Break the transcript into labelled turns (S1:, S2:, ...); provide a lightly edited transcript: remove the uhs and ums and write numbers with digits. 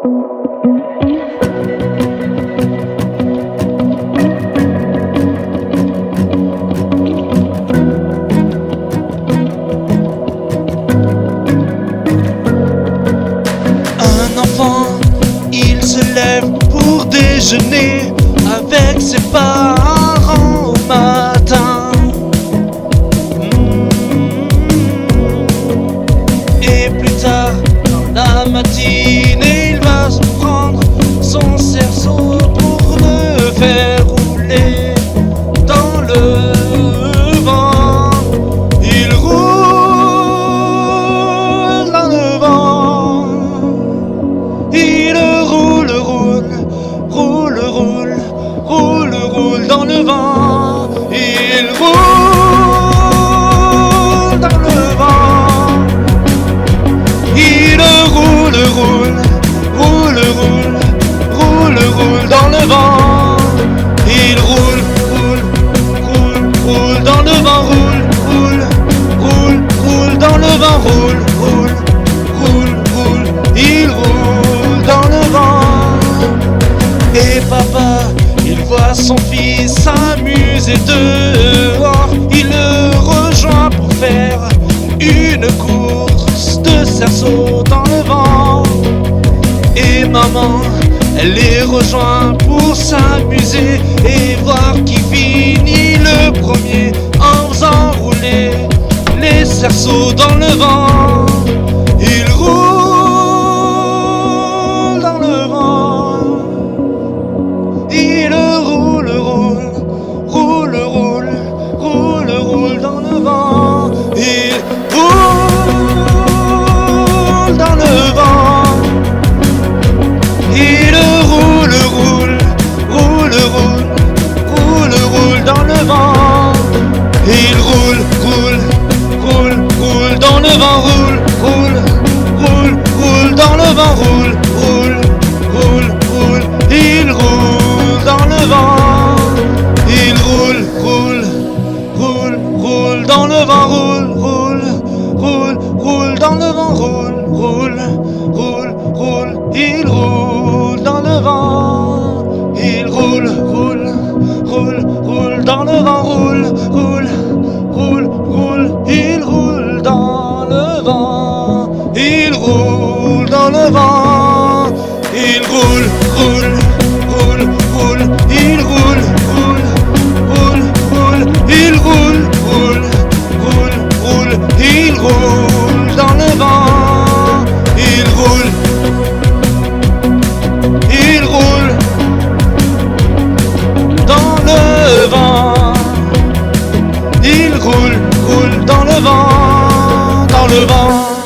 S1: Un enfant, il se lève pour déjeuner avec ses parents au matin. Et plus tard, dans la matinée, il va se prendre son cerceau pour le faire rouler dans le vent. Il roule dans le vent. Il roule, roule, roule, roule, roule, roule dans le vent. Il roule dans le vent. Il roule, roule, roule, roule, roule, roule dans le vent. Il roule, roule, roule, roule dans le vent. Roule, roule, roule, roule dans le vent. Roule, roule, roule, roule. Il roule dans le vent. Et papa, il voit son fils s'amuser dehors. Il le rejoint pour faire une course de cerceau dans le vent. Et maman, elle les rejoint pour s'amuser et voir qui finit le premier en faisant rouler les cerceaux dans le vent. Il roule dans le vent. Il roule, roule, roule, roule, roule, roule dans le vent. Il roule dans le vent. Il roule, roule, roule, roule, roule, roule dans le vent. Il roule, roule, roule, roule dans le vent. Roule, roule, roule, roule dans le vent. Roule, roule, roule, roule. Il roule dans le vent. Il roule, roule, roule, roule dans le vent. Roule, roule, roule, roule dans le vent. Roule, roule, roule, roule. Il roule dans le vent. Il roule, roule, roule, roule dans le vent. Roule, roule, roule, roule. Il roule dans le vent. Il roule dans le vent. Il roule, roule, roule, roule. Il roule, roule, roule, roule. Il roule, roule, roule, roule. Il roule dans le vent. Il roule. Il roule dans le vent. Il roule, roule dans le vent, dans le vent.